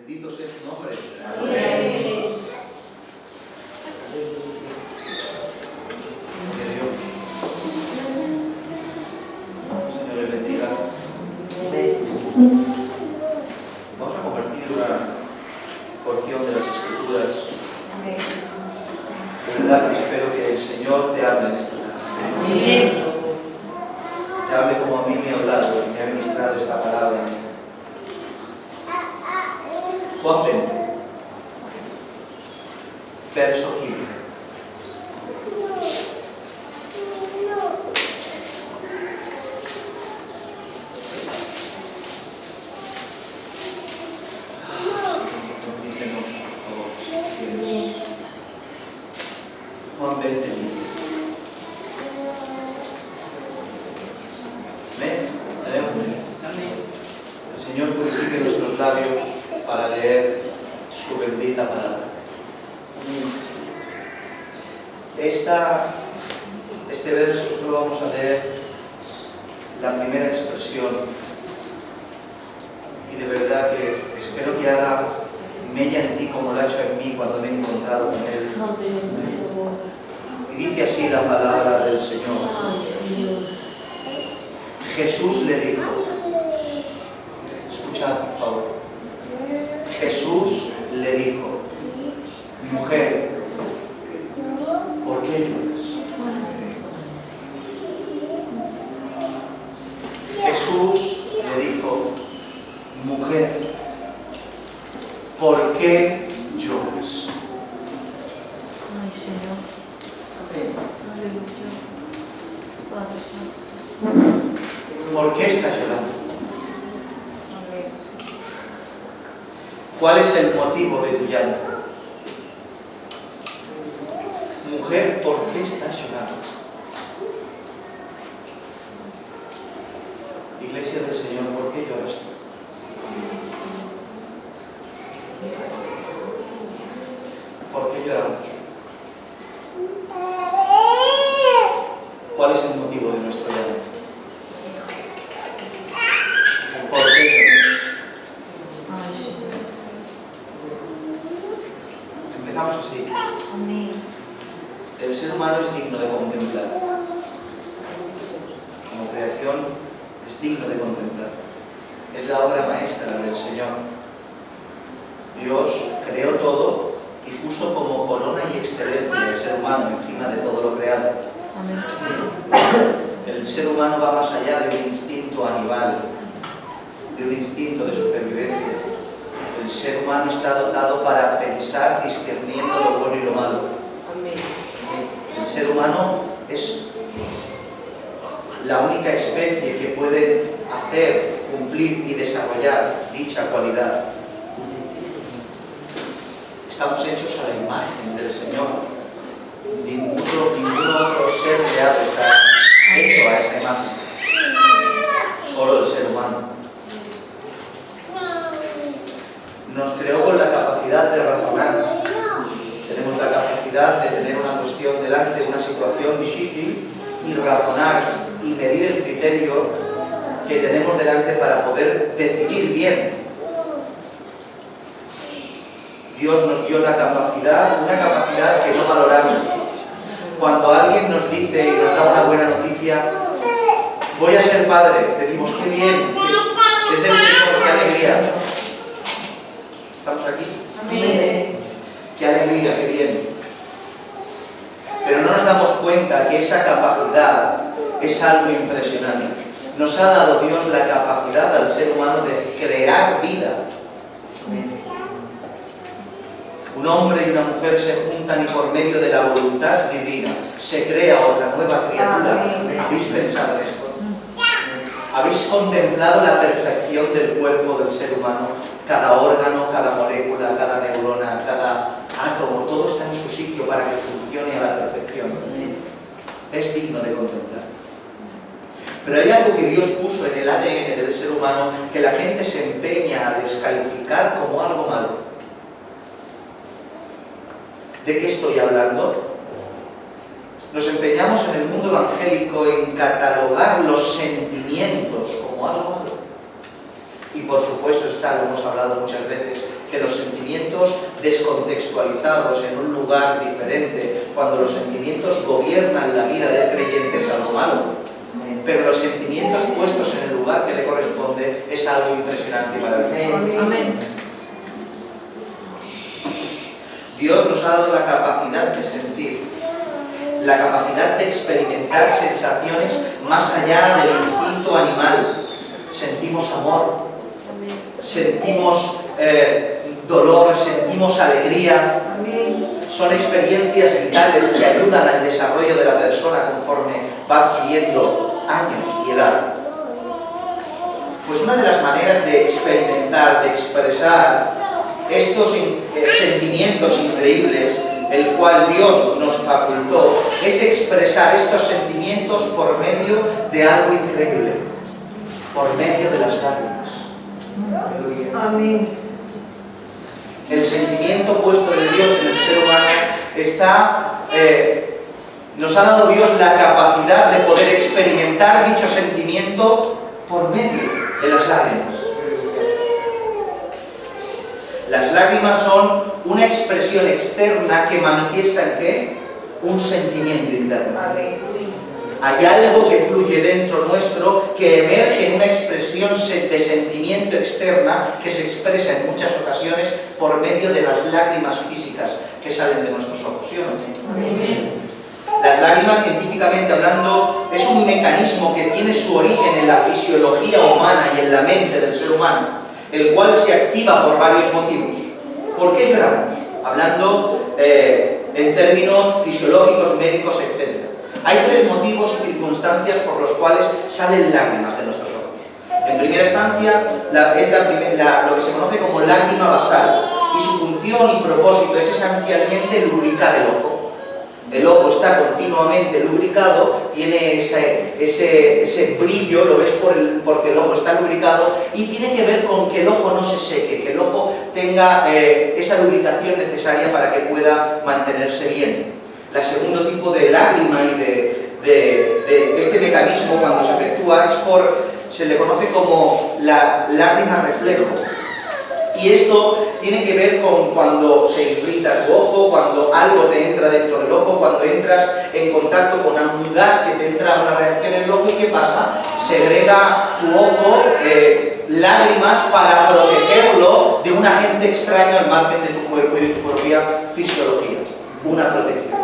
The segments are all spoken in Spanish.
Bendito sea su nombre. Amén. Que Dios, Señor, le bendiga. Vamos a compartir una porción de las Escrituras. De verdad que espero que el Señor te hable en esta tarde. Amén. Te hable como a mí me ha hablado y me ha ministrado esta palabra. Juan 20, verso 15. Juan 20, 15. El Señor purifique nuestros labios para leer su bendita palabra. Este verso solo vamos a leer la primera expresión y de verdad que espero que haga mella en ti como lo ha hecho en mí cuando me he encontrado con Él. Y dice así la palabra del Señor. Jesús le dijo, escuchad por favor, Jesús le dijo, mujer, ¿por qué lloras? Jesús le dijo, mujer, ¿por qué lloras? Ay, Señor. Aleluya. Padre Santo. ¿Por qué estás llorando? ¿Cuál es el motivo de tu llanto? Mujer, ¿por qué estás llorando? Iglesia del Señor, ¿por qué lloras tú? ¿Por qué lloramos? ¿Cuál es el motivo de nuestro llanto? ¿Por qué lloramos? Ay, Señor. Empezamos así. Amén. El ser humano es digno de contemplar. Como creación es digno de contemplar. Es la obra maestra del Señor. Dios creó todo y puso como corona y excelencia el ser humano encima de todo lo creado. Amén. El ser humano va más allá de un instinto animal, de un instinto de supervivencia. El ser humano está dotado para pensar discerniendo lo bueno y lo malo. Amén. El ser humano es la única especie que puede hacer, cumplir y desarrollar dicha cualidad. Estamos hechos a la imagen del Señor. Ningún otro ser creado está hecho a esa imagen. Solo el ser humano. Nos creó con la capacidad de razonar. Tenemos la capacidad de tener una cuestión delante, una situación difícil, y razonar y medir el criterio que tenemos delante para poder decidir bien. Dios nos dio una capacidad que no valoramos. Cuando alguien nos dice y nos da una buena noticia, voy a ser padre, decimos, qué bien, es del Señor, qué alegría. ¿Estamos aquí? Amén. Qué alegría, qué bien. Pero no nos damos cuenta que esa capacidad es algo impresionante. Nos ha dado Dios la capacidad al ser humano de crear vida. Un hombre y una mujer se juntan y por medio de la voluntad divina se crea otra nueva criatura. ¿Habéis pensado en esto? ¿Habéis contemplado la perfección del cuerpo del ser humano? Cada órgano, cada molécula, cada neurona, cada átomo, todo está en su sitio para que funcione a la perfección. Es digno de contemplar. Pero hay algo que Dios puso en el ADN del ser humano que la gente se empeña a descalificar como algo malo. ¿De qué estoy hablando? Nos empeñamos en el mundo evangélico en catalogar los sentimientos como algo malo. Y por supuesto está, lo hemos hablado muchas veces, que los sentimientos descontextualizados en un lugar diferente, cuando los sentimientos gobiernan la vida del creyente, es algo malo. Pero los sentimientos puestos en el lugar que le corresponde es algo impresionante y maravilloso. Amén. Dios nos ha dado la capacidad de sentir, la capacidad de experimentar sensaciones más allá del instinto animal. Sentimos amor, sentimos dolor, sentimos alegría. Son experiencias vitales que ayudan al desarrollo de la persona conforme va adquiriendo años y edad. Pues una de las maneras de experimentar, de expresar estos sentimientos increíbles, el cual Dios nos facultó, es expresar estos sentimientos por medio de algo increíble, por medio de las lágrimas. Amén. El sentimiento puesto de Dios en el ser humano nos ha dado Dios la capacidad de poder experimentar dicho sentimiento por medio de las lágrimas. Las lágrimas son una expresión externa que manifiesta ¿en qué? Un sentimiento interno. Hay algo que fluye dentro nuestro que emerge en una expresión de sentimiento externa que se expresa en muchas ocasiones por medio de las lágrimas físicas que salen de nuestros ojos, ¿sí o no? Amén. Las lágrimas, científicamente hablando, es un mecanismo que tiene su origen en la fisiología humana y en la mente del ser humano, el cual se activa por varios motivos. ¿Por qué lloramos? Hablando en términos fisiológicos, médicos, etc. Hay tres motivos y circunstancias por los cuales salen lágrimas de nuestros ojos. En primera instancia, lo que se conoce como lágrima basal, y su función y propósito es esencialmente lubricar el ojo. El ojo está continuamente lubricado, tiene ese brillo, lo ves porque el ojo está lubricado, y tiene que ver con que el ojo no se seque, que el ojo tenga esa lubricación necesaria para que pueda mantenerse bien. El segundo tipo de lágrima y de este mecanismo cuando se efectúa se le conoce como la lágrima reflejo. Y esto tiene que ver con cuando se irrita tu ojo, cuando algo te entra dentro del ojo, cuando entras en contacto con un gas que te entra una reacción en el ojo. ¿Y qué pasa? Segrega tu ojo lágrimas para protegerlo de un agente extraño al margen de tu cuerpo y de tu propia fisiología. Una protección.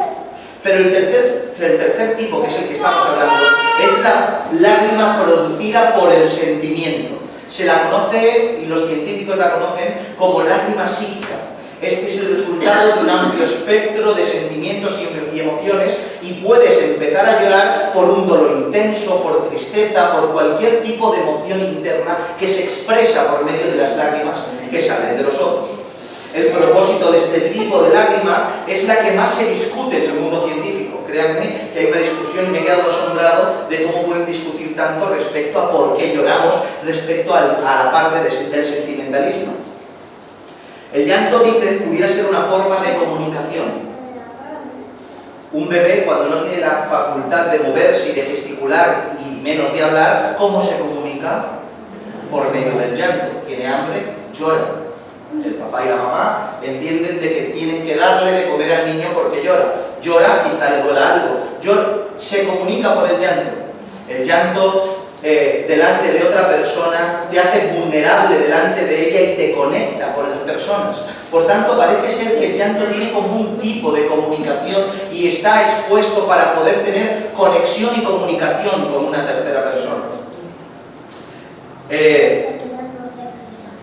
Pero el tercer tipo, que es el que estamos hablando, es la lágrima producida por el sentimiento. Se la conoce, y los científicos la conocen, como lágrima psíquica. Este es el resultado de un amplio espectro de sentimientos y emociones, y puedes empezar a llorar por un dolor intenso, por tristeza, por cualquier tipo de emoción interna que se expresa por medio de las lágrimas que salen de los ojos. El propósito de este tipo de lágrima es la que más se discute en el mundo científico. Créanme que hay una discusión y me he quedado asombrado de cómo pueden discutir tanto respecto a por qué lloramos, respecto a la parte del sentimentalismo. El llanto, dicen, pudiera ser una forma de comunicación. Un bebé, cuando no tiene la facultad de moverse y de gesticular, y menos de hablar, ¿cómo se comunica? Por medio del llanto. Tiene hambre, llora. El papá y la mamá entienden de que tienen que darle de comer al niño porque llora. Llora, quizá le duela algo. Se comunica por el llanto. El llanto delante de otra persona te hace vulnerable delante de ella y te conecta con las personas. Por tanto, parece ser que el llanto tiene como un tipo de comunicación y está expuesto para poder tener conexión y comunicación con una tercera persona.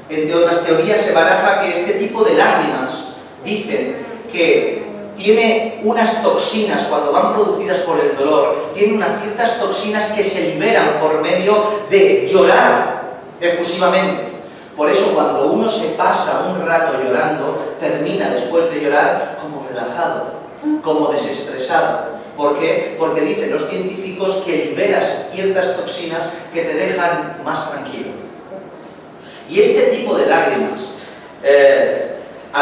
Entre otras teorías se baraja que este tipo de lágrimas dicen que tiene unas toxinas, cuando van producidas por el dolor, tiene unas ciertas toxinas que se liberan por medio de llorar efusivamente. Por eso cuando uno se pasa un rato llorando, termina después de llorar como relajado, como desestresado. ¿Por qué? Porque dicen los científicos que liberas ciertas toxinas que te dejan más tranquilo. Y este tipo de lágrimas,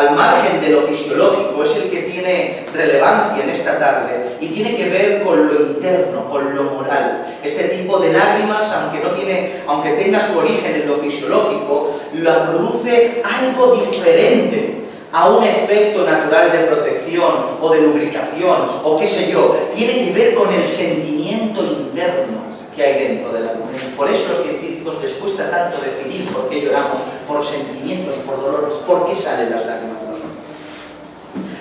al margen de lo fisiológico, es el que tiene relevancia en esta tarde y tiene que ver con lo interno, con lo moral. Este tipo de lágrimas, aunque tenga su origen en lo fisiológico, la produce algo diferente a un efecto natural de protección o de lubricación o qué sé yo. Tiene que ver con el sentimiento interno que hay dentro de la mujer. Por eso a los científicos les cuesta tanto definir por qué lloramos, por sentimientos, por dolores, por qué salen las lágrimas de nosotros.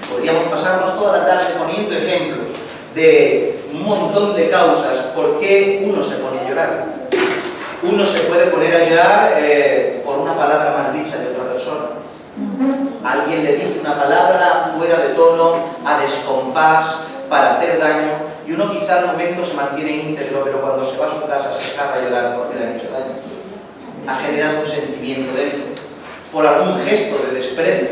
Podríamos pasarnos toda la tarde poniendo ejemplos de un montón de causas por qué uno se pone a llorar. Uno se puede poner a llorar por una palabra maldicha de otra persona. Alguien le dice una palabra fuera de tono, a descompás, para hacer daño, y uno quizá al momento se mantiene íntegro, pero cuando se va a su casa se deja de llorar porque le han hecho daño. Ha generado un sentimiento dentro. Por algún gesto de desprecio.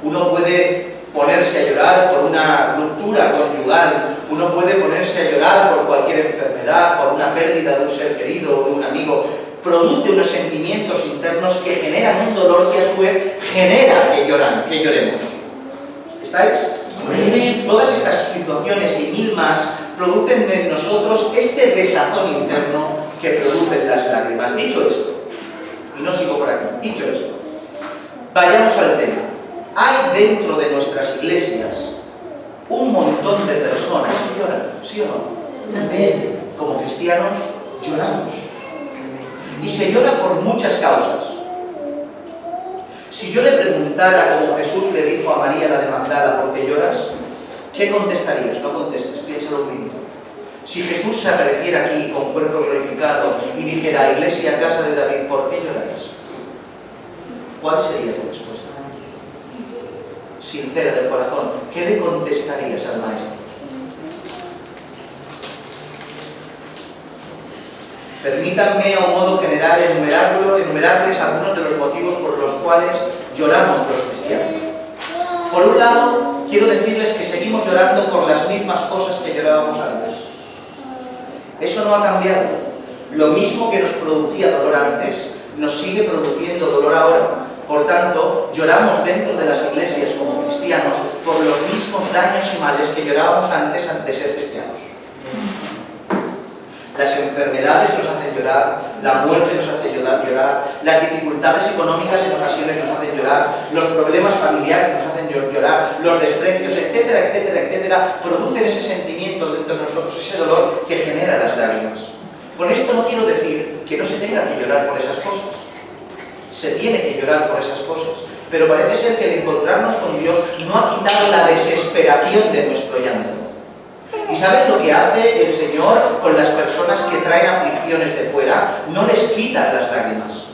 Uno puede ponerse a llorar por una ruptura conyugal, uno puede ponerse a llorar por cualquier enfermedad, por una pérdida de un ser querido o de un amigo. Produce unos sentimientos internos que generan un dolor que a su vez genera que lloremos. ¿Estáis? Amén. Todas estas situaciones y mil más producen en nosotros este desazón interno que producen las lágrimas. Dicho esto, y no sigo por aquí, dicho esto, vayamos al tema. Hay dentro de nuestras iglesias un montón de personas que lloran, ¿sí o no? Amén. Como cristianos lloramos. Y se llora por muchas causas. Si yo le preguntara, como Jesús le dijo a María la de Magdala, ¿por qué lloras?, ¿qué contestarías? No contestes, piénsalo un minuto. Si Jesús se apareciera aquí con cuerpo glorificado y dijera, Iglesia, casa de David, ¿por qué lloráis? ¿Cuál sería tu respuesta? Sincera del corazón, ¿qué le contestarías al Maestro? Permítanme a un modo general enumerarles algunos de los motivos por los cuales lloramos los cristianos. Por un lado, quiero decirles que seguimos llorando por las mismas cosas que llorábamos antes. Eso no ha cambiado. Lo mismo que nos producía dolor antes, nos sigue produciendo dolor ahora. Por tanto, lloramos dentro de las iglesias como cristianos por los mismos daños y males que llorábamos antes de ser cristianos. Las enfermedades nos hacen llorar, la muerte nos hace llorar, las dificultades económicas en ocasiones nos hacen llorar, los problemas familiares nos hacen llorar, los desprecios, etcétera, etcétera, etcétera, producen ese sentimiento dentro de nosotros, ese dolor que genera las lágrimas. Con esto no quiero decir que no se tenga que llorar por esas cosas. Se tiene que llorar por esas cosas. Pero parece ser que el encontrarnos con Dios no ha quitado la desesperación de nuestro llanto. ¿Y saben lo que hace el Señor con las personas que traen aflicciones de fuera? No les quita las lágrimas.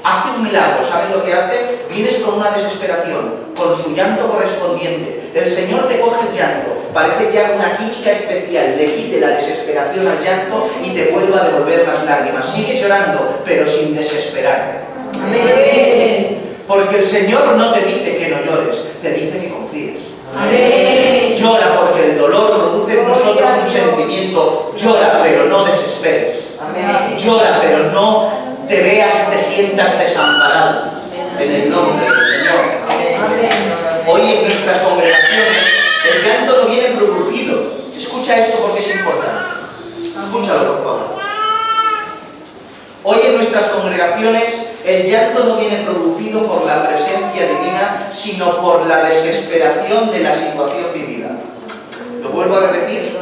Hace un milagro. ¿Saben lo que hace? Vienes con una desesperación, con su llanto correspondiente. El Señor te coge el llanto. Parece que haga una química especial, le quite la desesperación al llanto y te vuelva a devolver las lágrimas. Sigues llorando, pero sin desesperarte. Amén. Porque el Señor no te dice que no llores, te dice que confíes. Amén. Llora porque el dolor produce en nosotros un sentimiento. Llora, pero no desesperes. Amén. Llora, pero no te veas, te sientas desamparado. En el nombre del Señor. Amén. Hoy en nuestras congregaciones el llanto no viene producido. Escucha esto porque es importante. Escúchalo, por favor. Hoy en nuestras congregaciones el llanto no viene producido por la presencia divina, sino por la desesperación de la situación vivida. Lo vuelvo a repetir.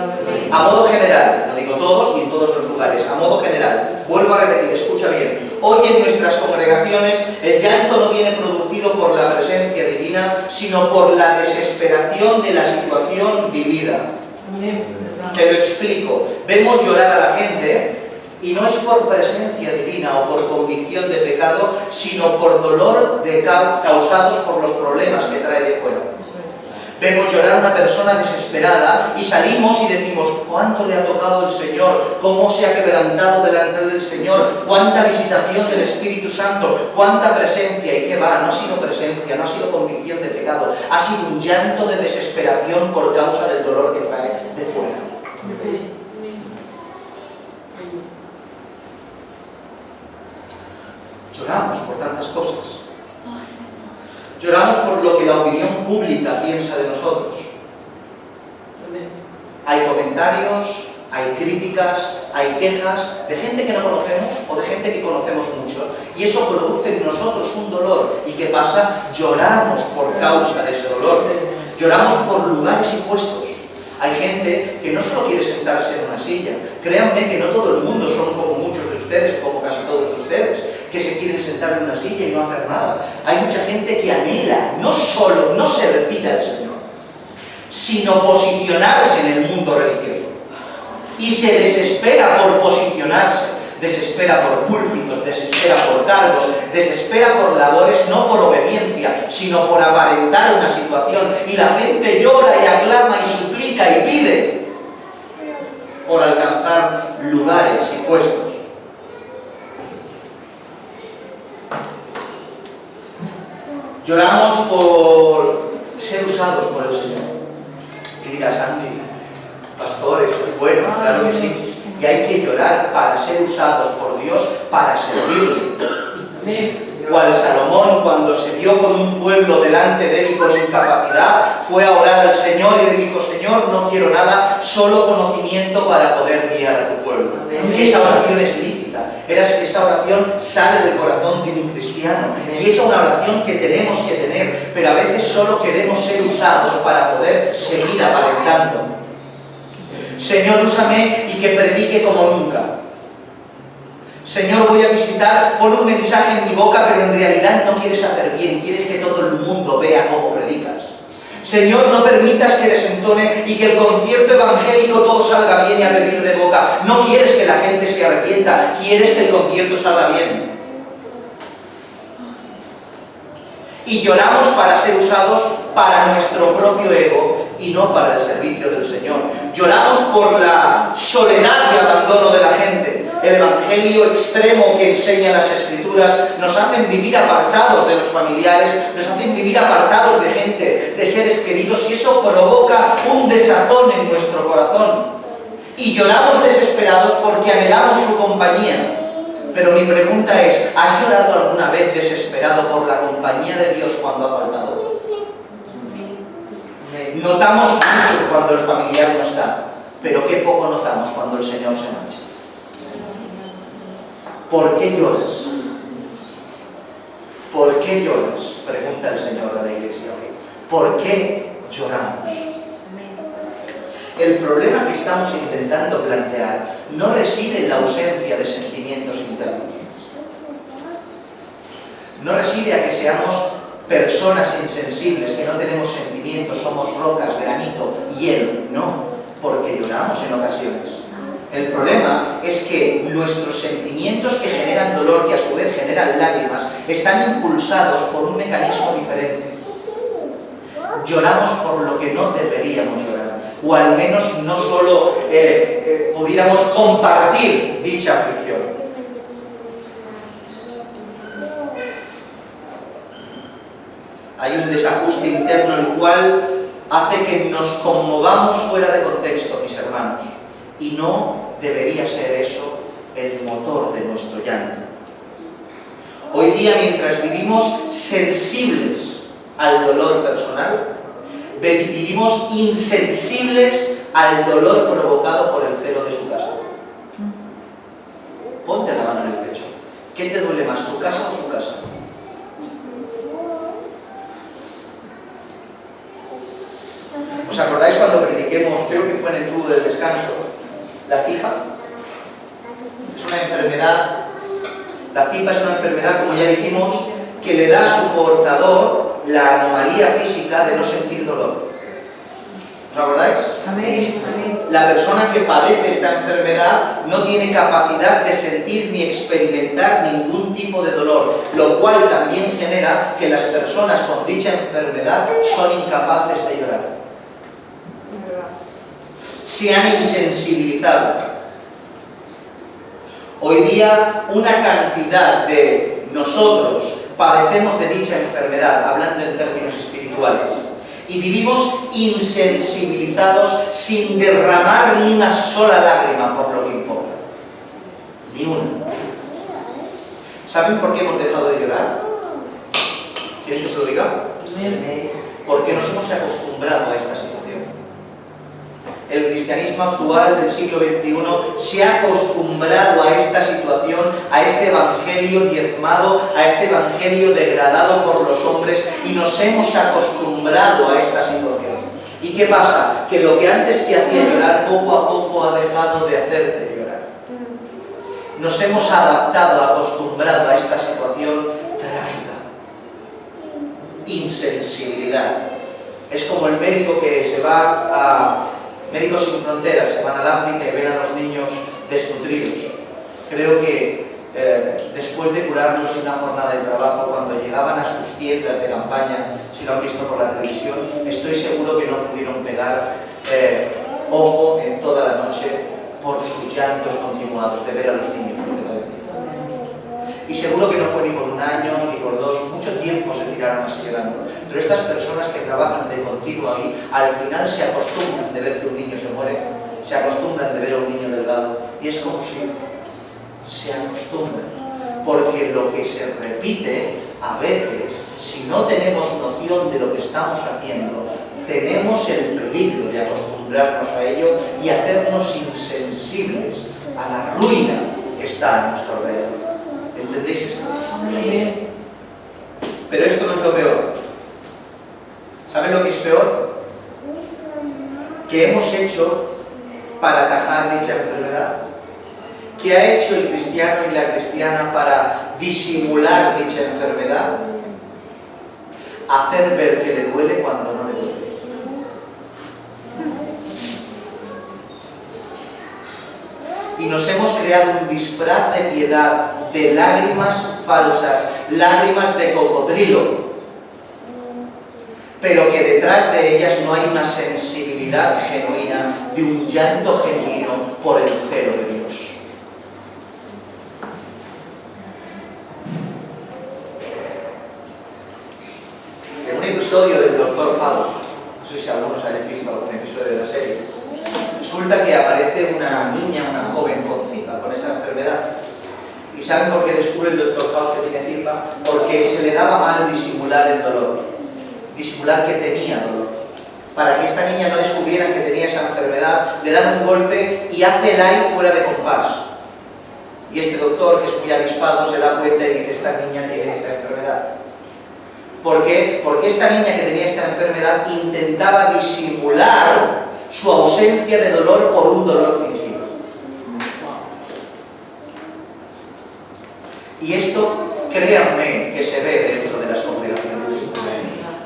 A modo general, no digo todos y en todos los lugares, a modo general, vuelvo a repetir, escucha bien. Hoy en nuestras congregaciones el llanto no viene producido por la presencia divina, sino por la desesperación de la situación vivida. Te lo explico. Vemos llorar a la gente y no es por presencia divina o por convicción de pecado, sino por dolor causados por los problemas que trae de fuera. Vemos llorar a una persona desesperada y salimos y decimos, ¿cuánto le ha tocado el Señor? ¿Cómo se ha quebrantado delante del Señor? ¿Cuánta visitación del Espíritu Santo? ¿Cuánta presencia? ¿Y qué va? No ha sido presencia, no ha sido convicción de pecado, ha sido un llanto de desesperación por causa del dolor que trae de fuera. Lloramos por tantas cosas. Lloramos por lo que la opinión pública piensa de nosotros. Hay comentarios, hay críticas, hay quejas de gente que no conocemos o de gente que conocemos mucho. Y eso produce en nosotros un dolor. ¿Y qué pasa? Lloramos por causa de ese dolor. Lloramos por lugares y puestos. Hay gente que no solo quiere sentarse en una silla. Créanme que no todo el mundo son como muchos de ustedes, como casi todos de ustedes, que se quieren sentar en una silla y no hacer nada. Hay mucha gente que anhela no solo no servir al Señor, sino posicionarse en el mundo religioso. Y se desespera por posicionarse, desespera por púlpitos, desespera por cargos, desespera por labores, no por obediencia, sino por aparentar una situación. Y la gente llora y aclama y suplica y pide por alcanzar lugares y puestos. Lloramos por ser usados por el Señor. Y dirás, Santi, pastor, esto es bueno, claro que sí. Y hay que llorar para ser usados por Dios, para servirle. Cual Salomón, cuando se vio con un pueblo delante de él y con incapacidad, fue a orar al Señor y le dijo, Señor, no quiero nada, solo conocimiento para poder guiar a tu pueblo. Esa oración es lícita. Esa oración sale del corazón de un cristiano. Y es una oración que tenemos que tener, pero a veces solo queremos ser usados para poder seguir aparentando. Señor, úsame y que predique como nunca. Señor, voy a visitar, pon un mensaje en mi boca, pero en realidad no quieres hacer bien, quieres que todo el mundo vea cómo predicas. Señor, no permitas que desentone y que el concierto evangélico todo salga bien y a pedir de boca. No quieres que la gente se arrepienta, quieres que el concierto salga bien. Y lloramos para ser usados para nuestro propio ego y no para el servicio del Señor. Lloramos por la soledad y abandono de la gente. El evangelio extremo que enseñan las Escrituras nos hacen vivir apartados de los familiares, nos hacen vivir apartados de gente, de seres queridos, y eso provoca un desazón en nuestro corazón. Y lloramos desesperados porque anhelamos su compañía. Pero mi pregunta es, ¿has llorado alguna vez desesperado por la compañía de Dios cuando ha faltado? Notamos mucho cuando el familiar no está, pero qué poco notamos cuando el Señor se marcha. ¿Por qué lloras? ¿Por qué lloras? Pregunta el Señor a la iglesia hoy. ¿Por qué lloramos? El problema que estamos intentando plantear no reside en la ausencia de sentimientos internos. No reside a que seamos personas insensibles, que no tenemos sentimientos, somos rocas, granito, hielo. No, porque lloramos en ocasiones. El problema es que nuestros sentimientos que generan dolor, que a su vez generan lágrimas, están impulsados por un mecanismo diferente. Lloramos por lo que no deberíamos llorar, o al menos no solo pudiéramos compartir dicha aflicción. Hay un desajuste interno el cual hace que nos conmovamos fuera de contexto, mis hermanos, y no debería ser eso el motor de nuestro llanto. Hoy día, mientras vivimos sensibles al dolor personal, vivimos insensibles al dolor provocado por el celo de su casa. Ponte la mano en el pecho. ¿Qué te duele más, tu casa o su casa? ¿Os acordáis cuando prediquemos, creo que fue en el tubo del descanso, la cifa? Es una enfermedad, la cifa es una enfermedad, como ya dijimos, que le da a su portador la anomalía física de no sentir dolor. ¿Os acordáis? Amén. La persona que padece esta enfermedad no tiene capacidad de sentir ni experimentar ningún tipo de dolor, lo cual también genera que las personas con dicha enfermedad son incapaces de llorar. Se han insensibilizado. Hoy día una cantidad de nosotros padecemos de dicha enfermedad, hablando en términos espirituales, y vivimos insensibilizados sin derramar ni una sola lágrima por lo que importa. Ni una. ¿Saben por qué hemos dejado de llorar? ¿Quieren que se lo diga? Amén. Porque nos hemos acostumbrado a esta situación. El cristianismo actual del siglo XXI se ha acostumbrado a esta situación, a este evangelio diezmado, a este evangelio degradado por los hombres, y nos hemos acostumbrado a esta situación. ¿Y qué pasa? Que lo que antes te hacía llorar, poco a poco ha dejado de hacerte llorar. Nos hemos adaptado, acostumbrado a esta situación trágica. Insensibilidad. Es como el médico que se va a Médicos Sin Fronteras, se van al África y ven a los niños desnutridos. Creo que después de curarlos en una jornada de trabajo, cuando llegaban a sus tiendas de campaña, si lo han visto por la televisión, estoy seguro que no pudieron pegar ojo en toda la noche por sus llantos continuados de ver a los niños, ¿no te parece? Y seguro que no fue ni por un año, ni por dos, mucho tiempo se tiraron así llorando. Pero estas personas que trabajan de continuo ahí, al final se acostumbran de ver que un niño se muere, se acostumbran de ver a un niño delgado, y es como si se acostumbran. Porque lo que se repite, a veces, si no tenemos noción de lo que estamos haciendo, tenemos el peligro de acostumbrarnos a ello y hacernos insensibles a la ruina que está a nuestro alrededor. ¿Entendéis esto? Amén. Pero esto no es lo peor. ¿Saben lo que es peor? ¿Qué hemos hecho para atajar dicha enfermedad? ¿Qué ha hecho el cristiano y la cristiana para disimular dicha enfermedad? Hacer ver que le duele cuando no le duele. Y nos hemos creado un disfraz de piedad, de lágrimas falsas, lágrimas de cocodrilo, pero que detrás de ellas no hay una sensibilidad genuina, de un llanto genuino por el celo de Dios. En un episodio del Dr. House, no sé si algunos hayan visto algún episodio de la serie, resulta que aparece una niña, una joven con Zika, con esta enfermedad. ¿Y saben por qué descubre el Dr. House que tiene Zika? Porque se le daba mal disimular el dolor, disimular que tenía dolor. Para que esta niña no descubriera que tenía esa enfermedad, le dan un golpe y hace el ay fuera de compás. Y este doctor, que es muy avispado, se da cuenta y dice: esta niña tiene esta enfermedad. ¿Por qué? Porque esta niña que tenía esta enfermedad intentaba disimular su ausencia de dolor por un dolor fingido. Y esto, créanme, que se ve dentro de las congregaciones.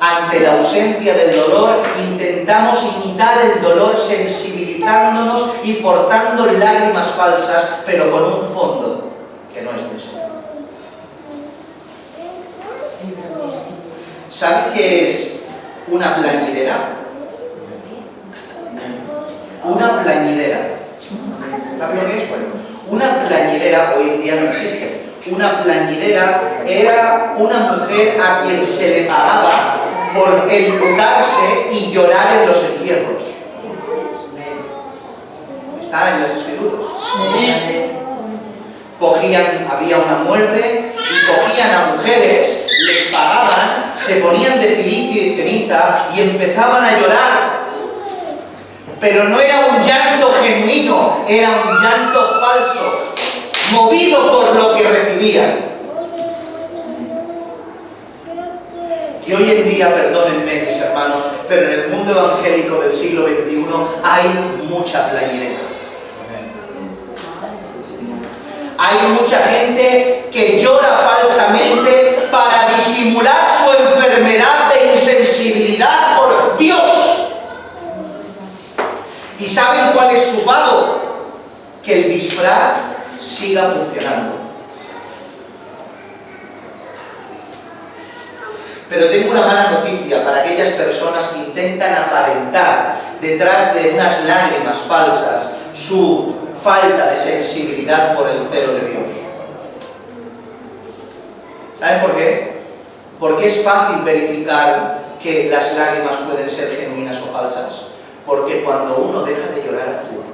Ante la ausencia del dolor, intentamos imitar el dolor sensibilizándonos y forzando lágrimas falsas, pero con un fondo que no es eso. ¿Saben qué es una plañidera? Una plañidera. ¿Saben lo que es? Bueno, una plañidera hoy en día no existe. Una plañidera era una mujer a quien se le pagaba por enlutarse y llorar en los entierros. Está en las escrituras. Había una muerte y cogían a mujeres, les pagaban, se ponían de cilicio y ceniza y empezaban a llorar. Pero no era un llanto genuino, era un llanto falso, movido por lo que recibían. Y hoy en día, perdónenme mis hermanos, pero en el mundo evangélico del siglo XXI hay mucha plañidera. Hay mucha gente que llora falsamente para disimular su enfermedad de insensibilidad por Dios. ¿Y saben cuál es su pago? Que el disfraz siga funcionando. Pero tengo una mala noticia para aquellas personas que intentan aparentar detrás de unas lágrimas falsas su falta de sensibilidad por el celo de Dios. ¿Saben por qué? Porque es fácil verificar que las lágrimas pueden ser genuinas o falsas. Porque cuando uno deja de llorar, actúa.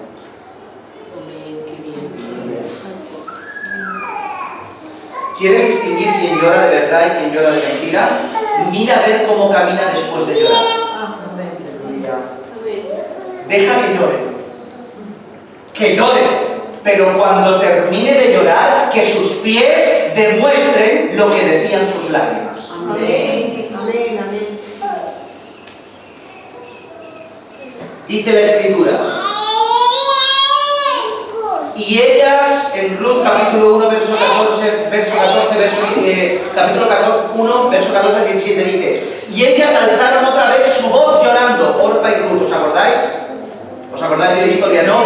¿Quieres distinguir quién llora de verdad y quién llora de mentira? mira a ver cómo camina después de llorar. Deja que llore. Que llore. Pero cuando termine de llorar, que sus pies demuestren lo que decían sus lágrimas. Amén. Amén. Amén. Dice la Escritura. Y ellas, en Ruth capítulo 1, verso 14, capítulo 1, verso 14 al 17 dice: y ellas alzaron otra vez su voz llorando. Orfa y Ruth, ¿os acordáis? ¿Os acordáis de la historia? No,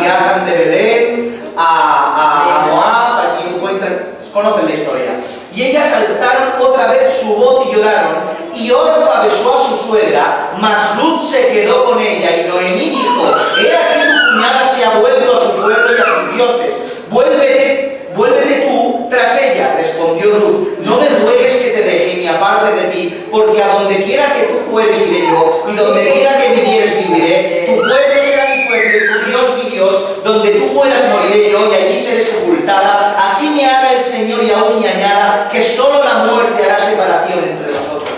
viajan de Belén a Moab, allí encuentran, conocen la historia. Y ellas alzaron otra vez su voz y lloraron, y Orfa besó a su suegra, mas Ruth se quedó con ella, y Noemí dijo: he aquí tu cuñada se ha vuelto a su pueblo y a sus dioses, vuélvete tú tras ella. Respondió Ruth: no me ruegues que te deje ni aparte de ti, porque a donde quiera que tú fueres iré yo, y donde quiera que vivieres viviré. Tu pueblo será mi pueblo, y tu Dios mi Dios. Donde tú mueras moriré yo, y allí seré sepultada. Así me haga el Señor y aún me añada, que solo la muerte hará separación entre nosotros.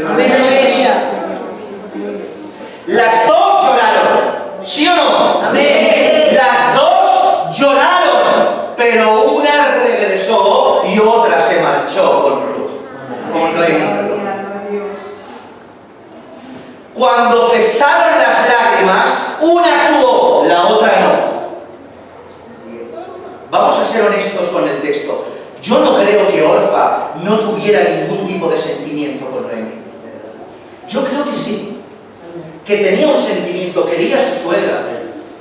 Amén. Las dos lloraron, ¿sí o no? Amén. Las dos lloraron, pero una regresó y otra se marchó con Ruth, con Noemí. Cuando cesaron las lágrimas, una actuó, la otra no. Vamos a ser honestos con el texto. Yo no creo que Orfa no tuviera ningún tipo de sentimiento con Noemí. Yo creo que sí. Que tenía un sentimiento, quería a su suegra.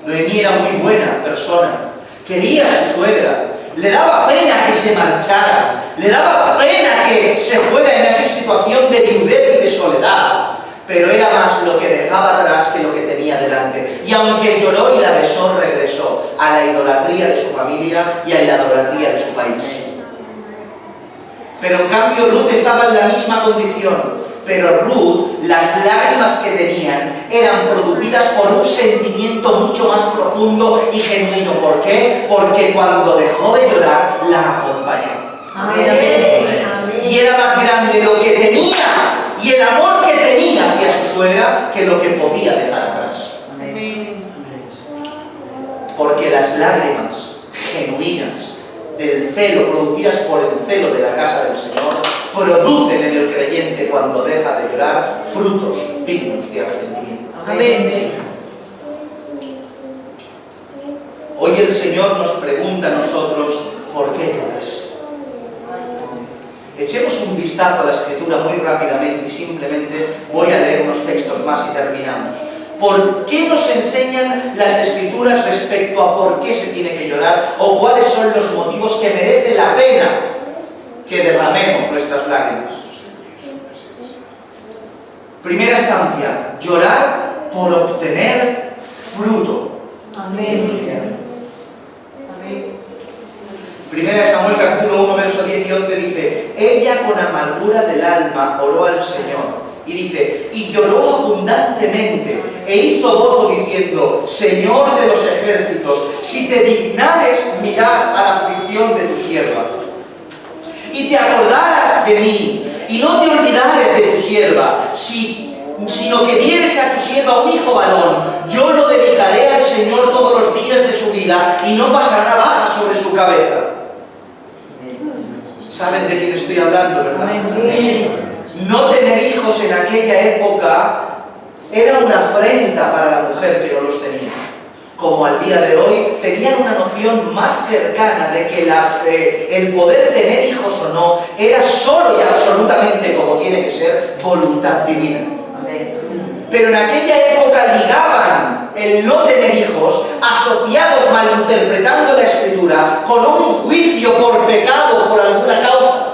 Noemí era muy buena persona. Quería a su suegra. Le daba pena que se marchara. Le daba pena que se fuera en esa situación de viudez y de soledad. Pero era más lo que dejaba atrás que lo que tenía delante. Y aunque lloró y la besó, regresó a la idolatría de su familia y a la idolatría de su país. Pero en cambio Ruth estaba en la misma condición. Pero Ruth, las lágrimas que tenían eran producidas por un sentimiento mucho más profundo y genuino. ¿Por qué? Porque cuando dejó de llorar, la acompañó. Amén. Y era más grande lo que tenía y el amor que tenía hacia su suegra que lo que podía dejar atrás. Amén. Porque las lágrimas genuinas del celo, producidas por el celo de la casa del Señor, producen en el creyente, cuando deja de llorar, frutos dignos de arrepentimiento. Amén. Hoy el Señor nos pregunta a nosotros: ¿por qué lloras? Echemos un vistazo a la Escritura muy rápidamente y simplemente voy a leer unos textos más y terminamos. ¿Por qué nos enseñan las Escrituras respecto a por qué se tiene que llorar o cuáles son los motivos que merece la pena que derramemos nuestras lágrimas? Primera estancia: llorar por obtener fruto. Amén. Primera de Samuel capítulo 1 verso 10 y 11 dice: ella con amargura del alma oró al Señor. Y dice: y lloró abundantemente e hizo voto diciendo: Señor de los ejércitos, si te dignares mirar a la aflicción de tu sierva, y te acordaras de mí, y no te olvidares de tu sierva, sino que dieres a tu sierva un hijo varón, yo lo dedicaré al Señor todos los días de su vida, y no pasará navaja sobre su cabeza. ¿Saben de quién estoy hablando, verdad? No tener hijos en aquella época era una afrenta para la mujer que no los tenía. Como al día de hoy, tenían una noción más cercana de que el poder tener hijos o no era solo y absolutamente, como tiene que ser, voluntad divina. Pero en aquella época ligaban el no tener hijos, asociados, malinterpretando la Escritura, con un juicio por pecado, por alguna causa.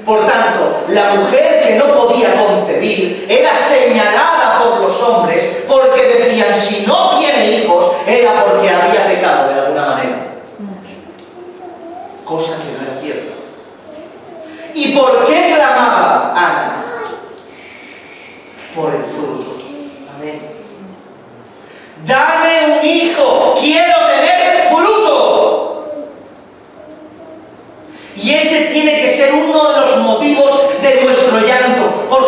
Por tanto, la mujer que no podía concebir era señalada por los hombres porque decían: si no tiene hijos, era porque había pecado de alguna manera. Cosa que no era cierta. ¿Y por qué clamaba Ana? Por el fruto. Dame un hijo, quiero tener fruto. Y ese tiene que ser uno de los motivos de nuestro llanto. Por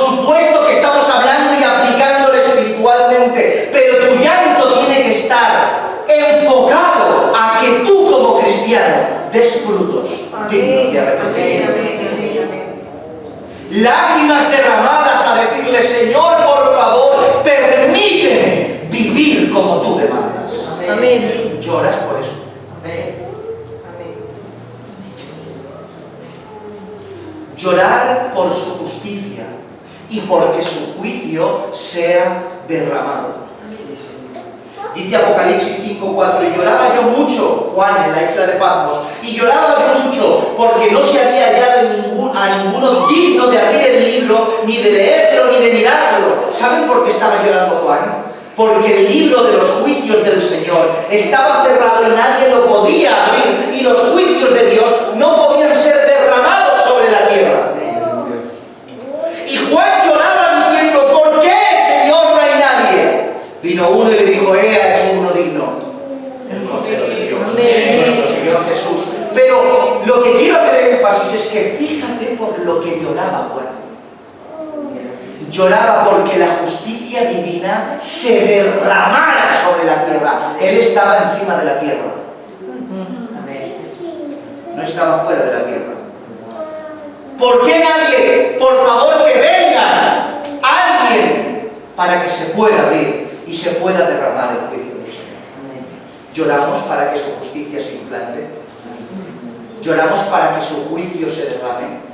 y porque su juicio sea derramado. Dice Apocalipsis 5:4, y lloraba yo mucho, Juan, en la isla de Patmos, y lloraba yo mucho porque no se había hallado a ninguno digno de abrir el libro, ni de leerlo, ni de mirarlo. ¿Saben por qué estaba llorando Juan? Porque el libro de los juicios del Señor estaba cerrado y nadie lo podía abrir, y los juicios de Dios no podían ser derramados sobre la tierra. Y Juan lloraba diciendo, ¿por qué, Señor, no hay nadie? Vino uno y le dijo, aquí uno digno, el Cordero de Dios, nuestro Señor Jesús. Pero lo que quiero hacer énfasis es que fíjate por lo que lloraba Juan. Lloraba porque la justicia divina se derramara sobre la tierra. Él estaba encima de la tierra. No estaba fuera de la tierra. ¿Por qué nadie? Por favor, que vengan alguien para que se pueda abrir y se pueda derramar el juicio del Señor. Lloramos para que su justicia se implante. Lloramos para que su juicio se derrame.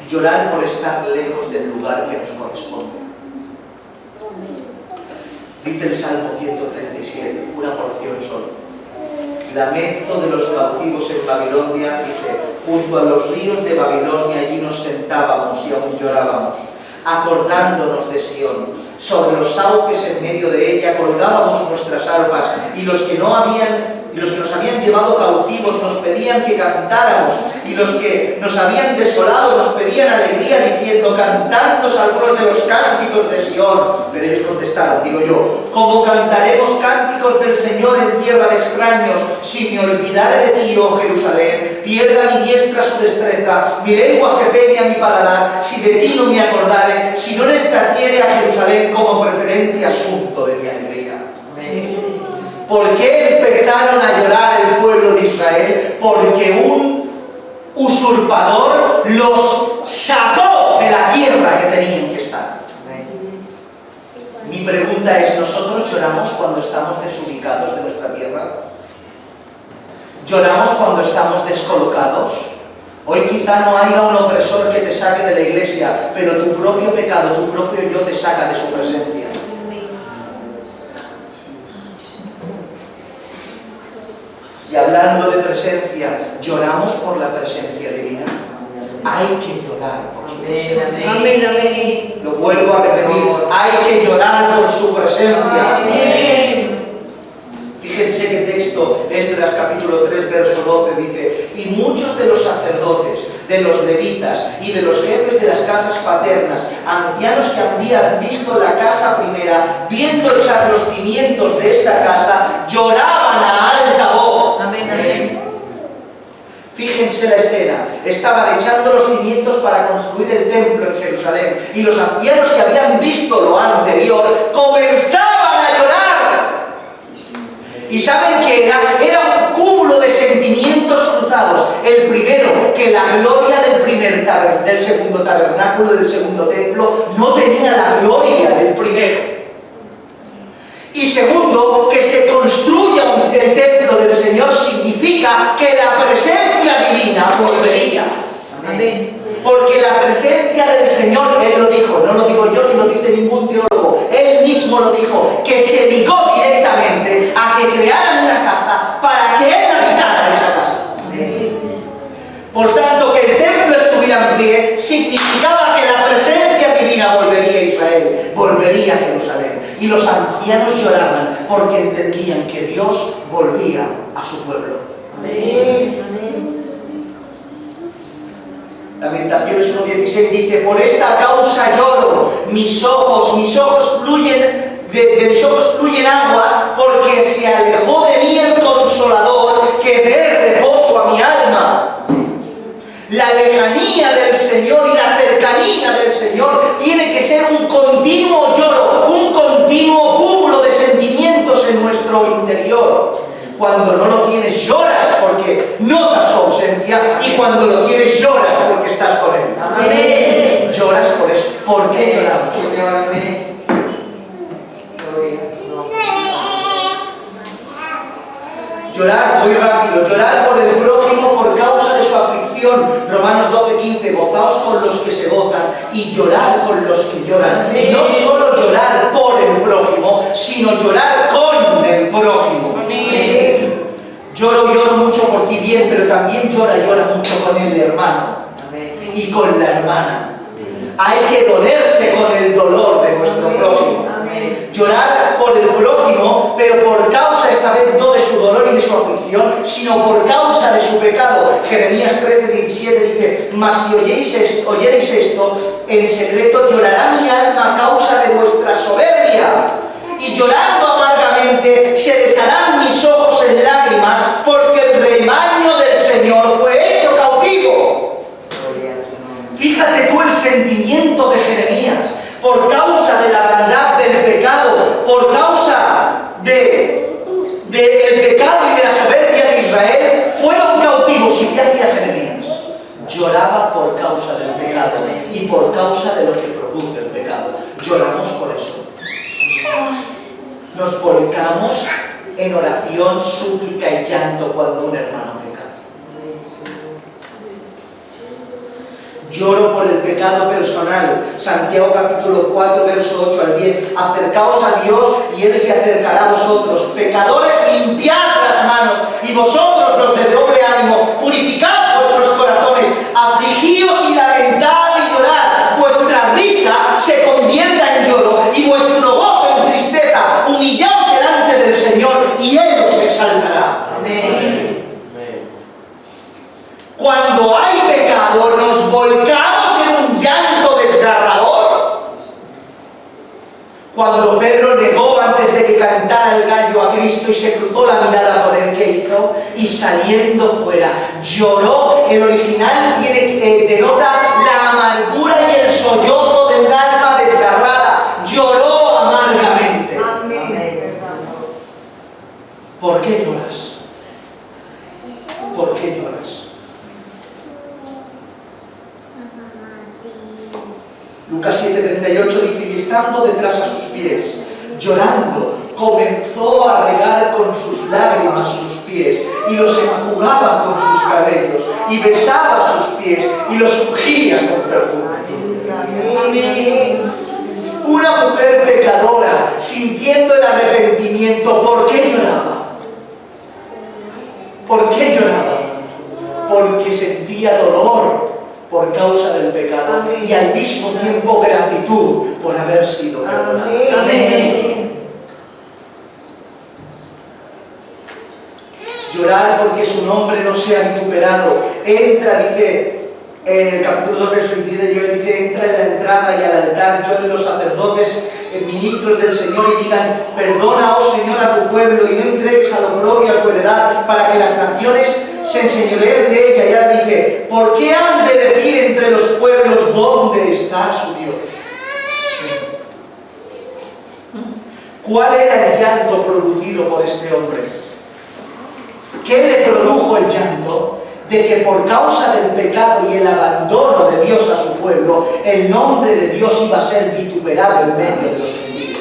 Llorar por estar lejos del lugar que nos corresponde. Dice el Salmo 137, una porción solo. Lamento de los cautivos en Babilonia, dice, junto a los ríos de Babilonia allí nos sentábamos y aún llorábamos, acordándonos de Sión. Sobre los sauces en medio de ella colgábamos nuestras arpas, y los que nos habían llevado cautivos nos pedían que cantáramos, y los que nos habían desolado nos pedían alegría, diciendo, cantadnos algunos de los cánticos de Sión. Pero ellos contestaron, digo yo, ¿cómo cantaremos cánticos del Señor en tierra de extraños? Si me olvidare de ti, oh Jerusalén, pierda mi diestra su destreza, mi lengua se pegue a mi paladar, si de ti no me acordare, si no enalteciere a Jerusalén como preferente asunto de mi alegría. ¿Por qué empezaron a llorar el pueblo de Israel? Porque un usurpador los sacó de la tierra que tenían que estar. Mi pregunta es, ¿nosotros lloramos cuando estamos desubicados de nuestra tierra? ¿Lloramos cuando estamos descolocados? Hoy quizá no haya un opresor que te saque de la iglesia, pero tu propio pecado, tu propio yo te saca de su presencia. Y hablando de presencia, ¿lloramos por la presencia divina? Hay que llorar por su presencia. Amén, amén. Lo vuelvo a repetir, hay que llorar por su presencia. Amén. Fíjense qué texto, Esdras capítulo 3, verso 12, dice, y muchos de los sacerdotes, de los levitas y de los jefes de las casas paternas, ancianos que habían visto la casa primera, viendo echar los cimientos de esta casa, lloraban a alta voz. Amén, amén. Fíjense la escena, estaban echando los cimientos para construir el templo en Jerusalén, y los ancianos que habían visto lo anterior comenzaban a llorar. ¿Y saben qué era? Era un cúmulo de sentimientos cruzados. El primero, que la gloria del segundo tabernáculo, del segundo templo, no tenía la gloria del primero. Y segundo, que se construya el templo del Señor significa que la presencia divina volvería. Amén. Porque la presencia del Señor, Él lo dijo, no lo digo yo ni lo dice ningún teólogo, Él mismo lo dijo, que se ligó directamente a que crearan una casa para que Él habitara en esa casa. Por tanto, que el templo estuviera en pie significaba que la presencia divina volvería a Israel, volvería a Jerusalén. Y los ancianos lloraban porque entendían que Dios volvía a su pueblo. Amén. Amén. Lamentaciones 1:16 dice, por esta causa lloro, mis ojos fluyen, de mis ojos fluyen aguas, porque se alejó de mí el Consolador, que dé reposo a mi alma. La lejanía del Señor y la cercanía del Señor tiene que ser un continuo lloro, un continuo cúmulo de sentimientos en nuestro interior. Cuando no lo tienes, lloras porque notas su ausencia, y cuando lo tienes, lloras porque estás con Él. Amén. Lloras por eso. ¿Por qué lloramos? Señor, amén. Llorar, muy rápido, llorar por el prójimo por causa de su aflicción. Romanos 12:15 dice, gozaos con los que se gozan y llorar con los que lloran. Y no solo llorar por el prójimo, sino llorar con el prójimo. Amén. Lloro mucho por ti bien, pero también llora mucho con el hermano y con la hermana. Hay que dolerse con el dolor de nuestro prójimo. Llorar por el prójimo, pero por causa esta vez no de su dolor y de su aflicción, sino por causa de su pecado. Jeremías 13:17 dice: mas si oyereis esto en secreto, llorará mi alma a causa de vuestra soberbia, y llorando amargamente se desharán mis ojos en lágrimas, porque el rebaño del Señor fue hecho cautivo. Fíjate tú el sentimiento de Jeremías. Por causa de la vanidad del pecado, por causa del pecado y de la soberbia de Israel, fueron cautivos. ¿Y qué hacía Jeremías? Lloraba por causa del pecado y por causa de lo que produce el pecado. Lloramos por eso. Nos volcamos en oración, súplica y llanto cuando un hermano peca. Lloro por el pecado personal. Santiago capítulo 4, verso 8 al 10. Acercaos a Dios y Él se acercará a vosotros. Pecadores, limpiad las manos, y vosotros los de doble ánimo, purificad vuestros corazones, afligíos y lamentad y llorad. Vuestra risa se convierta en lloro y vuestro gozo en tristeza. Humillaos delante del Señor y Él os exaltará. Amén. Cuando hay pecado, nos volcamos en un llanto desgarrador. Cuando Pedro negó antes de que cantara el gallo a Cristo y se cruzó la mirada con él, ¿qué hizo? Y saliendo fuera, lloró. El original denota la amargura y el sollozo de un alma desgarrada. Lloró amargamente. Amén. ¿Por qué lloras? ¿Por qué lloras? Lucas 7:38 dice: y estando detrás a sus pies, llorando, comenzó a regar con sus lágrimas sus pies, y los enjugaba con sus cabellos, y besaba sus pies, y los ungía con perfume. Amén. Una mujer pecadora, sintiendo el arrepentimiento, ¿por qué lloraba? ¿Por qué lloraba? Porque sentía dolor por causa del pecado. Amén. Y al mismo tiempo gratitud por haber sido perdonado. Amén. Llorar porque su nombre no sea vituperado. Entra, dice en el capítulo 2, verso 17, Joel dice: entra en la entrada y al altar, lloren los sacerdotes, ministros del Señor, y digan: perdona, oh Señor, a tu pueblo, y no entregues al oprobio a tu heredad, para que las naciones se enseñoreen de ella. Y ahora dice: ¿por qué han de decir entre los pueblos dónde está su Dios? ¿Cuál era el llanto producido por este hombre? ¿Qué le produjo el llanto? De que por causa del pecado y el abandono de Dios a su pueblo, el nombre de Dios iba a ser vituperado en medio de los gentiles,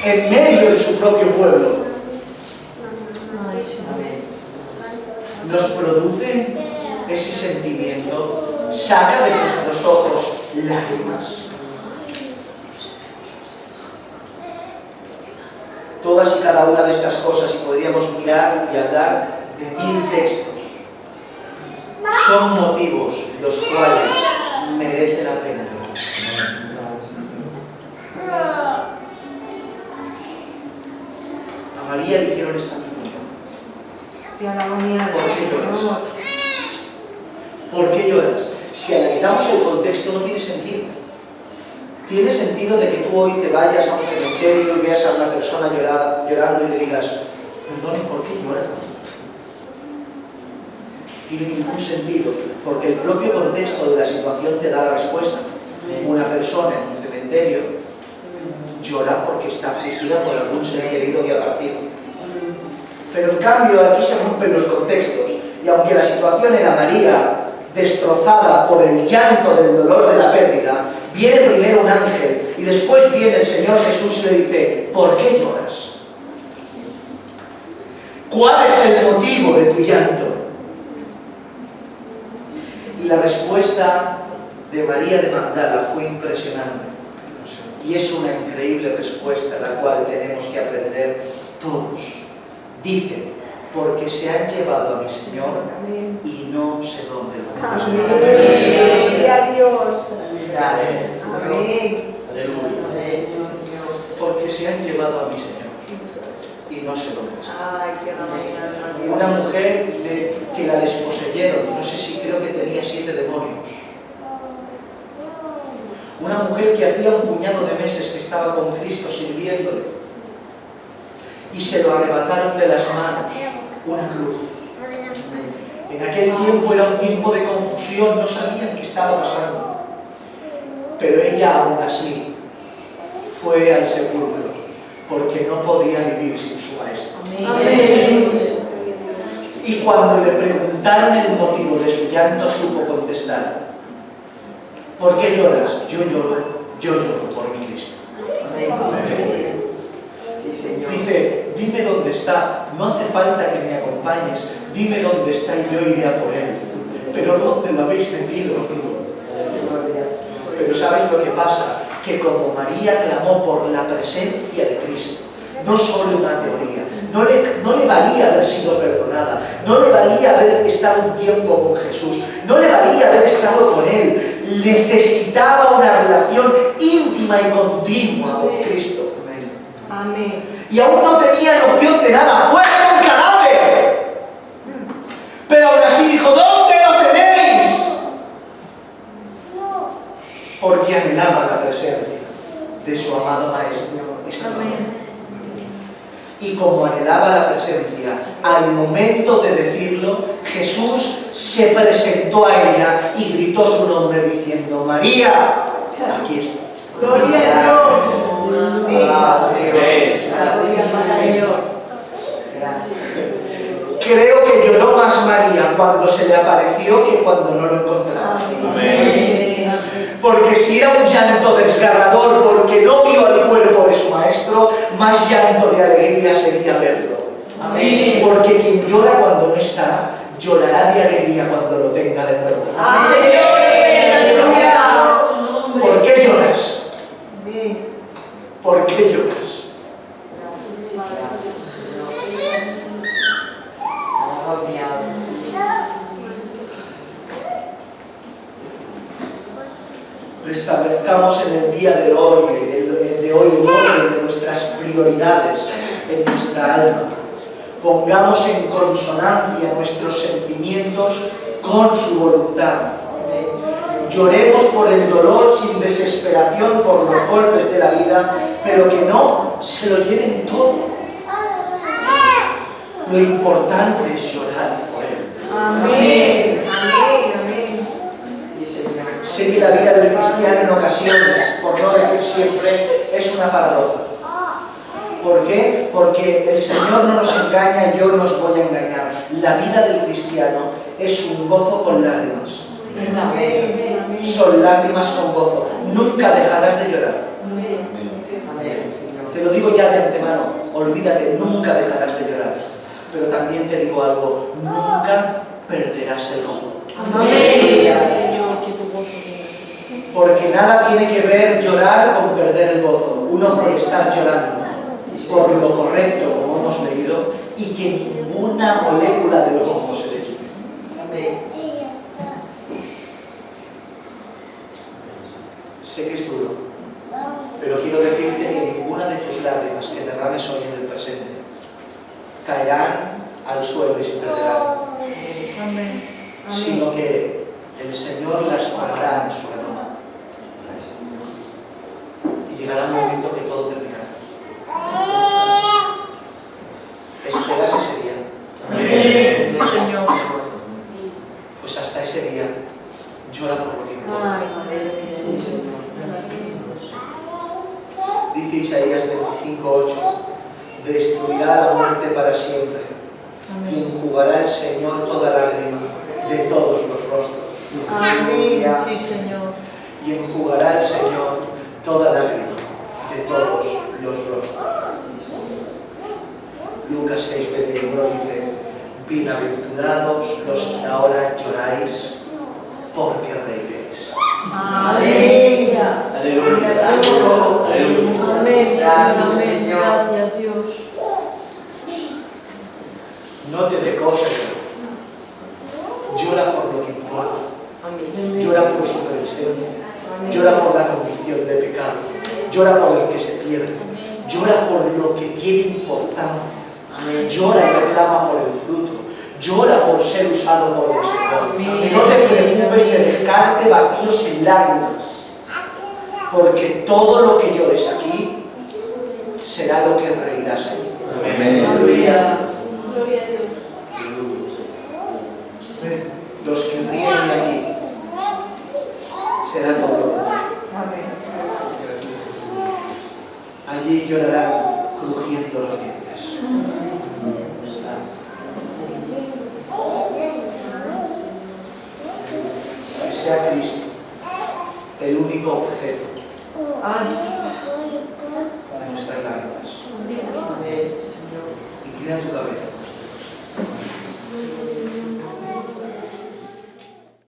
en medio de su propio pueblo. Nos produce ese sentimiento, saca de nuestros ojos lágrimas. Todas y cada una de estas cosas, y podríamos mirar y hablar de 1000 textos, son motivos los cuales merece la pena llorar. A María le hicieron esta pregunta: ¿por qué lloras? ¿Por qué lloras? Si analizamos el contexto, no tiene sentido. Tiene sentido de que tú hoy te vayas a un cementerio y veas a una persona llorando y le digas: perdón, ¿por qué lloras? Tiene ningún sentido, porque el propio contexto de la situación te da la respuesta. Una persona en un cementerio llora porque está afligida por algún ser querido que ha partido. Pero en cambio aquí se rompen los contextos, y aunque la situación era María destrozada por el llanto del dolor de la pérdida, viene primero un ángel y después viene el Señor Jesús y le dice: ¿por qué lloras? ¿Cuál es el motivo de tu llanto? Y la respuesta de María de Magdala fue impresionante. Y es una increíble respuesta, la cual tenemos que aprender todos. Dice, porque se han llevado a mi Señor y no sé dónde lo han puesto. Amén. Gloria a Dios. Amén. Porque se han llevado a mi Señor y no sé dónde está. Ay, qué maravilla. Una mujer que la desposeyeron, no sé si creo que tenía 7 demonios. Una mujer que hacía un puñado de meses que estaba con Cristo sirviéndole y se lo arrebataron de las manos, una cruz. En aquel tiempo era un tiempo de confusión, no sabían qué estaba pasando. Pero ella aún así fue al sepulcro porque no podía vivir sin su maestro. Amén. Y cuando le preguntaron el motivo de su llanto, supo contestar: ¿por qué lloras? Yo lloro por mi Cristo. Dice, dime dónde está, no hace falta que me acompañes, dime dónde está y yo iré a por él. Pero ¿dónde lo habéis metido? Pero ¿sabes lo que pasa? Que como María clamó por la presencia de Cristo, no solo una teoría, no le valía haber sido perdonada, no le valía haber estado un tiempo con Jesús, no le valía haber estado con Él, necesitaba una relación íntima y continua con Cristo. Amén. Y aún no tenía noción de nada, ¡fuera un cadáver! Pero aún así dijo, ¿dónde lo tenéis? Porque anhelaba la presencia de su amado Maestro. Y como anhelaba la presencia, al momento de decirlo, Jesús se presentó a ella y gritó su nombre diciendo, María, aquí está. Gloria a Dios. Creo que lloró más María cuando se le apareció que cuando no lo encontraba. Porque si era un llanto desgarrador porque no vio al cuerpo de su maestro, más llanto de alegría sería verlo. Amén. Porque quien llora cuando no está, llorará de alegría cuando lo tenga de nuevo. ¿Por qué lloras? ¿Por qué lloras? Restablezcamos en el día de hoy, el orden de nuestras prioridades en nuestra alma. Pongamos en consonancia nuestros sentimientos con su voluntad. Lloremos por el dolor sin desesperación por los golpes de la vida, pero que no se lo lleven todo. Lo importante es llorar por él. Amén. Amén. Amén. Sé que la vida del cristiano en ocasiones, por no decir siempre, es una paradoja. ¿Por qué? Porque el Señor no nos engaña y yo no os voy a engañar. La vida del cristiano es un gozo con lágrimas. Son lágrimas con gozo. Nunca dejarás de llorar. Te lo digo ya de antemano, olvídate, nunca dejarás de llorar. Pero también te digo algo, nunca perderás el gozo. Amén. Señor, que tu gozo venga. Porque nada tiene que ver llorar con perder el gozo. Uno puede estar llorando por lo correcto, como hemos leído, y que ninguna molécula del gozo se le quite. Sé que es duro, pero quiero decirte que ninguna de tus lágrimas que derrames hoy en el presente caerán al suelo y se perderán, sino que el Señor las tomará en su redoma y llegará un momento que todo terminará. ¿Esperas ese día? Amén. Señor. Pues hasta ese día llora por lo que importa. Dice Isaías 25:8, destruirá la muerte para siempre y enjugará el Señor toda lágrima de todos los rostros. Amén. Sí, Señor. Y enjugará el Señor toda lágrima de todos los rostros. Lucas 6:21 dice, bienaventurados los que ahora lloráis, porque reiréis. Amén. Aleluya. Amén, Señor, amén. Gracias, Dios. No te dé cosas. Llora por lo que importa. Amén. Llora por su presencia. Llora por la convicción de pecado. Llora por el que se pierde. Llora por lo que tiene importancia. Llora y reclama por el fruto. Llora por ser usado por el Señor. Y no te preocupes de dejarte vacíos en lágrimas. Porque todo lo que llores aquí será lo que reirás allí. Aleluya. Gloria a Dios. Los que ríen de aquí será todo. Amén. Allí llorarán crujiendo los dientes. Que sea Cristo el único objeto Ay, para nuestras lágrimas.